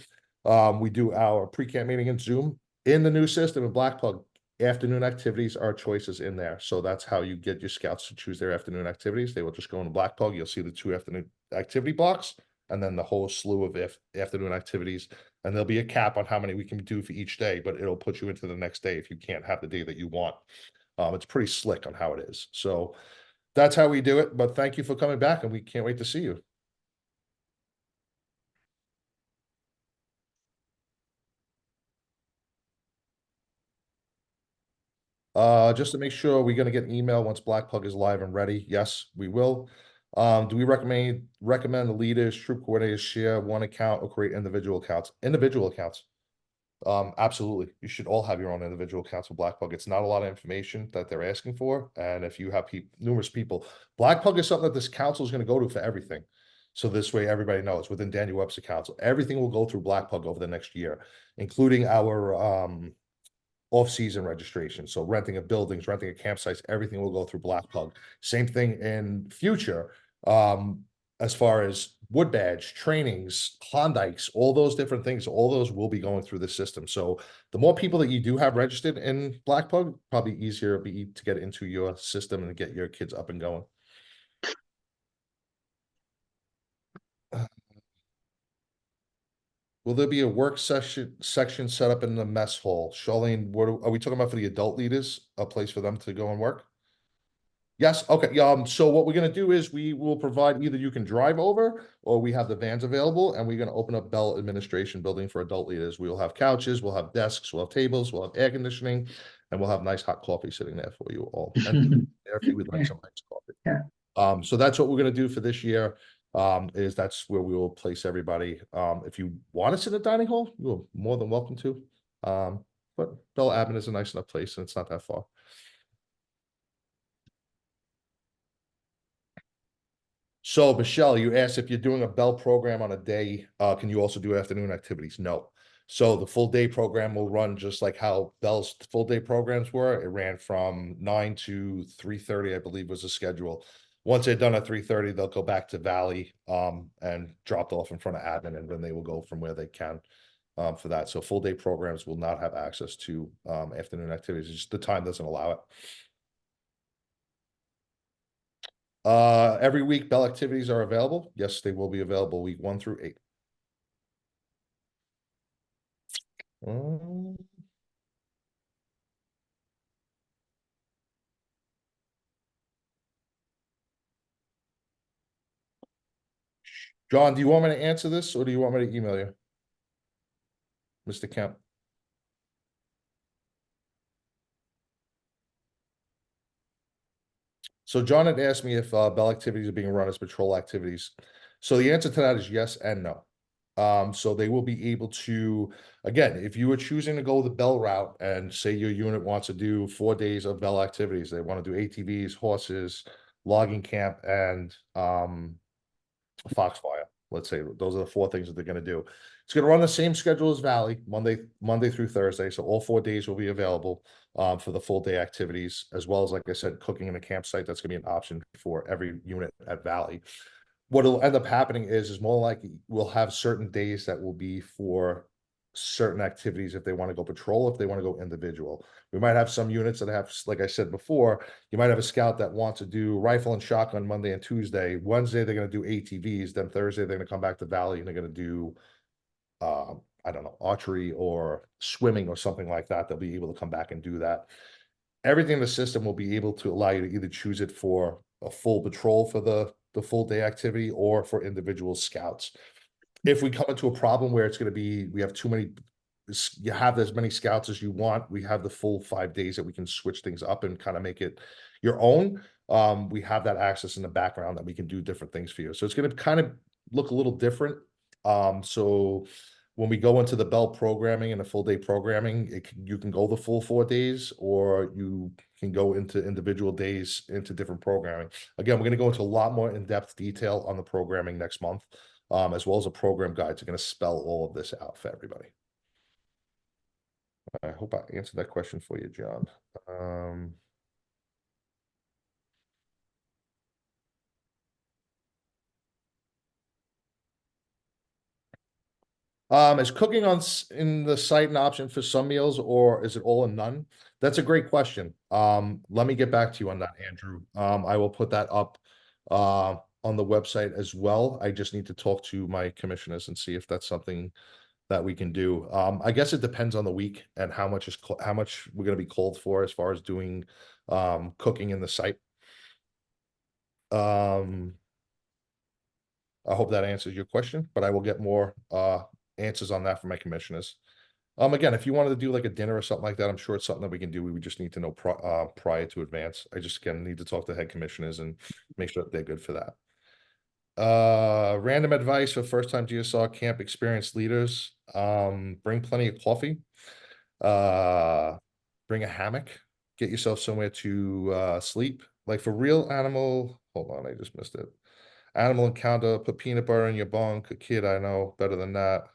We do our pre-camp meeting in Zoom. In the new system in Blackplug, afternoon activities are choices in there. So that's how you get your scouts to choose their afternoon activities. They will just go into Blackplug. You'll see the 2 afternoon activity blocks and then the whole slew of afternoon activities. And there'll be a cap on how many we can do for each day, but it'll put you into the next day if you can't have the day that you want. It's pretty slick on how it is. So that's how we do it. But thank you for coming back, and we can't wait to see you. Just to make sure, we're gonna get an email once Blackplug is live and ready. Yes, we will. Do we recommend the leaders, troop coordinators share one account or create individual accounts? Individual accounts. Absolutely. You should all have your own individual accounts for Blackplug. It's not a lot of information that they're asking for. And if you have numerous people, Blackplug is something that this council is going to go to for everything. So this way, everybody knows within Daniel Webster Council, everything will go through Blackplug over the next year, including our off-season registration. So renting of buildings, renting of campsites, everything will go through Blackplug. Same thing in future. As far as wood badge, trainings, Klondikes, all those different things, all those will be going through the system. So the more people that you do have registered in Blackplug, probably easier it'll be to get into your system and get your kids up and going. Will there be a work section set up in the mess hall? Charlene, what are we talking about for the adult leaders? A place for them to go and work? Yes, okay, so what we're gonna do is we will provide, either you can drive over or we have the vans available, and we're gonna open up Bell Administration Building for adult leaders. We will have couches, we'll have desks, we'll have tables, we'll have air conditioning, and we'll have nice hot coffee sitting there for you all. And if you would like some nice coffee. Yeah. So that's what we're gonna do for this year. Is that's where we will place everybody. If you want to sit in the dining hall, you're more than welcome to. But Bell Admin is a nice enough place and it's not that far. So Michelle, you asked if you're doing a Bell program on a day, can you also do afternoon activities? No. So the full day program will run just like how Bell's full day programs were. It ran from 9 to 3:30, I believe was the schedule. Once they're done at 3:30, they'll go back to Valley and dropped off in front of admin, and then they will go from where they can for that. So full day programs will not have access to afternoon activities. Just the time doesn't allow it. Every week Bell activities are available. Yes, they will be available week 1 through 8. Um, John, do you want me to answer this or do you want me to email you? Mr. Kemp? So John had asked me if Bell activities are being run as patrol activities. So the answer to that is yes and no. So they will be able to, again, if you were choosing to go the Bell route and say your unit wants to do 4 days of Bell activities, they want to do ATVs, horses, logging camp, and Foxfire. Let's say those are the 4 things that they're going to do. It's going to run the same schedule as Valley, Monday through Thursday. So all 4 days will be available for the full day activities, as well as, like I said, cooking in a campsite. That's going to be an option for every unit at Valley. What will end up happening is more likely we'll have certain days that will be for certain activities if they want to go patrol, if they want to go individual. We might have some units that have, like I said before, you might have a scout that wants to do rifle and shotgun Monday and Tuesday. Wednesday, they're going to do ATVs. Then Thursday, they're going to come back to Valley and they're going to do, I don't know, archery or swimming or something like that. They'll be able to come back and do that. Everything in the system will be able to allow you to either choose it for a full patrol for the full day activity or for individual scouts. If we come into a problem where it's going to be, we have too many, you have as many scouts as you want, we have the full 5 days that we can switch things up and kind of make it your own. We have that access in the background that we can do different things for you. So it's going to kind of look a little different. So when we go into the Bell programming and the full day programming, you can go the full 4 days, or you can go into individual days into different programming. Again, we're going to go into a lot more in-depth detail on the programming next month, as well as a program guide. So going to spell all of this out for everybody. I hope I answered that question for you, John. Is cooking in the site an option for some meals, or is it all in none? That's a great question. Let me get back to you on that, Andrew. I will put that up on the website as well. I just need to talk to my commissioners and see if that's something that we can do. I guess it depends on the week and how much we're going to be called for as far as doing cooking in the site. I hope that answers your question, but I will get more answers on that from my commissioners. Again, if you wanted to do like a dinner or something like that, I'm sure it's something that we can do. We would just need to know prior to advance. I just, again, need to talk to head commissioners and make sure that they're good for that. Random advice for first-time GSR camp experienced leaders. Bring plenty of coffee. Bring a hammock. Get yourself somewhere to sleep. Like for real animal, hold on, I just missed it. Animal encounter, put peanut butter in your bunk. A kid, I know better than that.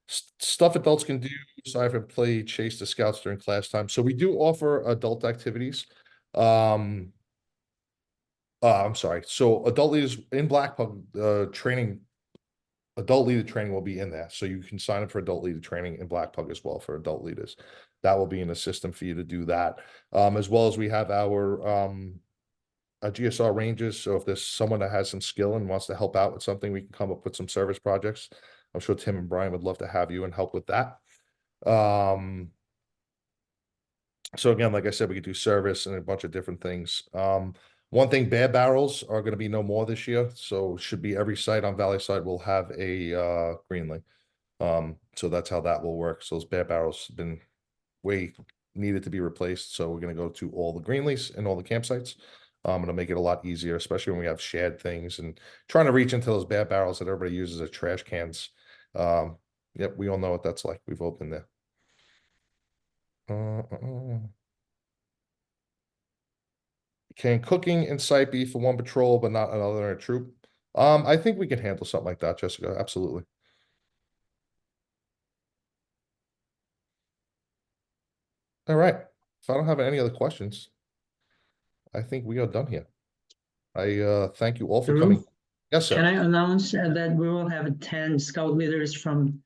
Stuff adults can do, aside from play, chase the scouts during class time. So we do offer adult activities. I'm sorry. So adult leaders in Black Pug training, adult leader training will be in there. So you can sign up for adult leader training in Black Pug as well for adult leaders. That will be in the system for you to do that. As well as we have our GSR rangers. So if there's someone that has some skill and wants to help out with something, we can come up with some service projects. I'm sure Tim and Brian would love to have you and help with that. So again, like I said, we could do service and a bunch of different things. One thing, bear barrels are going to be no more this year. So should be every site on Valley side will have a Greenlee. So that's how that will work. So those bear barrels have been needed to be replaced. So we're going to go to all the Greenlees and all the campsites. It'll make it a lot easier, especially when we have shared things and trying to reach into those bear barrels that everybody uses as trash cans. Yep, we all know what that's like. We've all been there. Can cooking in site be for one patrol but not another in a troop? I think we can handle something like that, Jessica. Absolutely. All right. If I don't have any other questions, I think we are done here. I thank you all for coming. Yes, Can sir. I announce that we will have 10 scout leaders from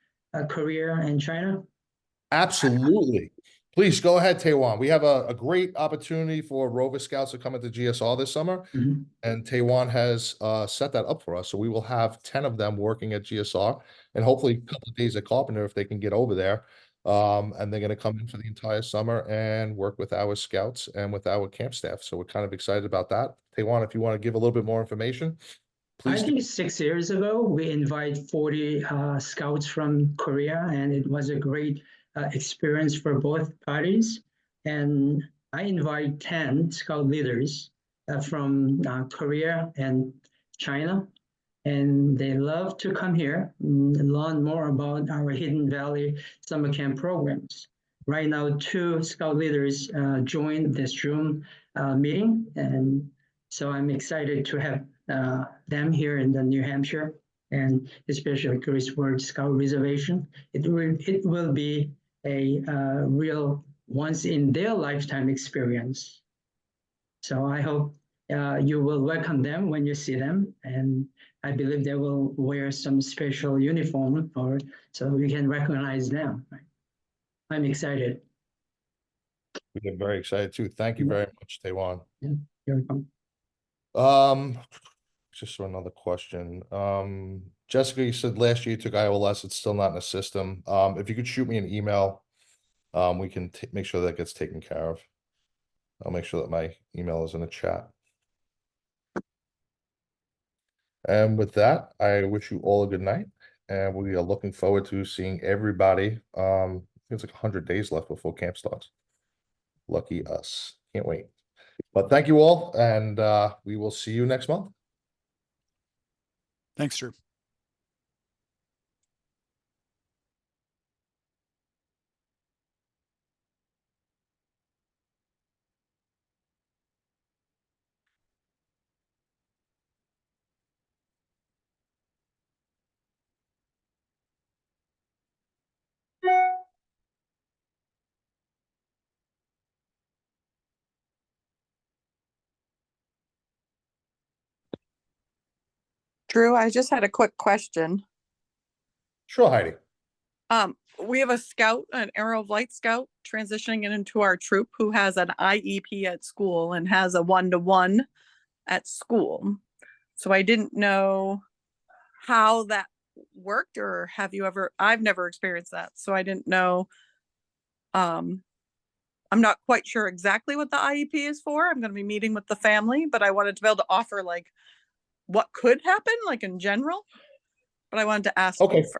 Korea and China? Absolutely. Please go ahead, Taiwan. We have a great opportunity for Rover Scouts to come into GSR this summer. Mhm. And Taiwan has set that up for us. So we will have 10 of them working at GSR and hopefully a couple of days at Carpenter if they can get over there. And they're going to come in for the entire summer and work with our scouts and with our camp staff. So we're kind of excited about that. Taiwan, if you want to give a little bit more information, I please do. think 6 years ago, we invited 40 scouts from Korea, and it was a great experience for both parties. And I invite 10 scout leaders from Korea and China, and they love to come here and learn more about our Hidden Valley summer camp programs. Right now, 2 scout leaders joined this Zoom meeting, and so I'm excited to have them here in the New Hampshire, and especially Griswold Scout Reservation. It will be a real once in their lifetime experience. So I hope you will welcome them when you see them, and I believe they will wear some special uniform so we can recognize them. I'm excited. We are very excited too. Thank you very much, Taiwan. You're welcome. Just for another question. Jessica, you said last year you took IOLS. It's still not in the system. If you could shoot me an email, we can make sure that gets taken care of. I'll make sure that my email is in the chat. And with that, I wish you all a good night. And we are looking forward to seeing everybody. It's like 100 days left before camp starts. Lucky us. Can't wait. But thank you all, and we will see you next month. Thanks, Drew. Drew, I just had a quick question. Sure, Heidi. We have a scout, an Arrow of Light scout, transitioning into our troop who has an IEP at school and has a 1-to-1 at school. So I didn't know how that worked, or I've never experienced that. So I didn't know. I'm not quite sure exactly what the IEP is for. I'm going to be meeting with the family, but I wanted to be able to offer like what could happen, like in general. But I wanted to ask Okay. you first.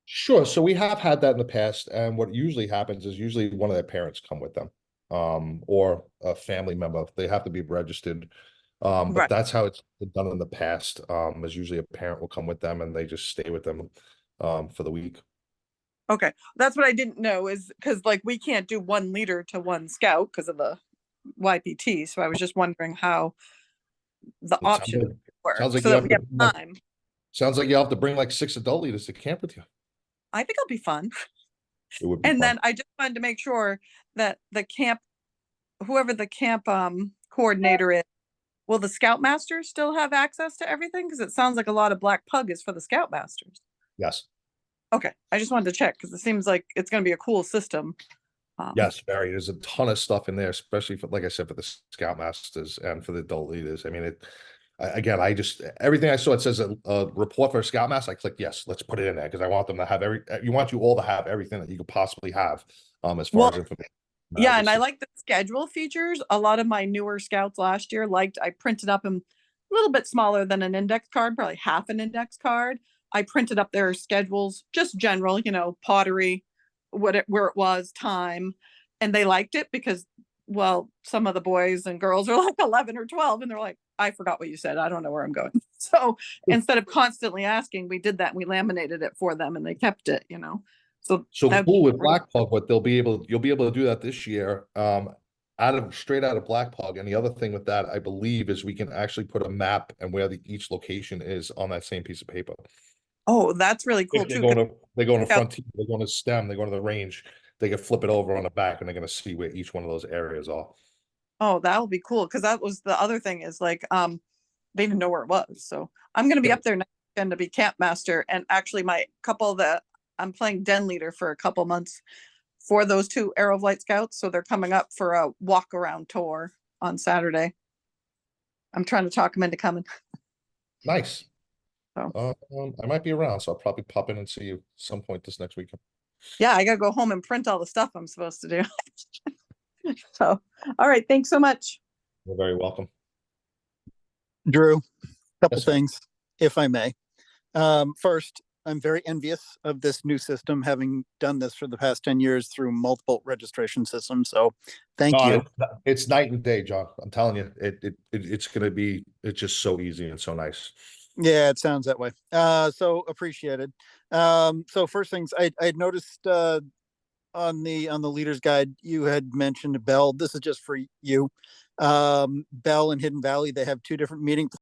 Sure. So we have had that in the past, and what usually happens is usually one of their parents come with them, or a family member. They have to be registered. But Right. that's how it's been done in the past. Is usually a parent will come with them and they just stay with them for the week. Okay, that's what I didn't know, is because like we can't do 1 leader to 1 scout because of the YPT. So I was just wondering how the It sounds option like- works sounds like so you that have we to have bring, like- time. Sounds like you have to bring like 6 adult leaders to camp with you. I think it'll be fun. It would be And fun. then I just wanted to make sure that the camp, whoever the camp coordinator is, will the scoutmasters still have access to everything? Because it sounds like a lot of Black Pug is for the scoutmasters. Yes. Okay, I just wanted to check because it seems like it's going to be a cool system. Yes, very. There's a ton of stuff in there, especially for, like I said, for the scoutmasters and for the adult leaders. I mean, again, everything I saw, it says a report for a scoutmaster. I clicked yes, let's put it in there because I want them to have you all to have everything that you could possibly have as far as information. Yeah, and I like the schedule features. A lot of my newer scouts last year I printed up them a little bit smaller than an index card, probably half an index card. I printed up their schedules, just general, pottery, where it was, time, and they liked it because, well, some of the boys and girls are like 11 or 12 and they're like, I forgot what you said. I don't know where I'm going. So instead of constantly asking, we did that and we laminated it for them and they kept it, So cool with Black Pug, but you'll be able to do that this year, straight out of Black Pug. And the other thing with that, I believe, is we can actually put a map and where each location is on that same piece of paper. Oh, that's really cool If too. they're going to Yeah. Frontier, they're going to STEM, they're going to the range, they can flip it over on the back and they're going to see where each one of those areas are. Oh, that will be cool. Cause that was the other thing is like, they didn't know where it was. So I'm going to be up there next weekend to be camp master. And actually my couple that I'm playing den leader for a couple months for those 2 Arrow of Light Scouts. So they're coming up for a walk around tour on Saturday. I'm trying to talk them into coming. Nice. So. I might be around, so I'll probably pop in and see you some point this next weekend. Yeah, I gotta go home and print all the stuff I'm supposed to do. So, all right, thanks so much. You're very welcome. Drew, couple Yes, sir. things, if I may. First, I'm very envious of this new system, having done this for the past 10 years through multiple registration systems. So thank No, you. It's night and day, John. I'm telling you, it's gonna be, it's just so easy and so nice. Yeah, it sounds that way. So appreciated. So first things I'd noticed on the leader's guide, you had mentioned Bell. This is just for you. Bell and Hidden Valley, they have 2 different meeting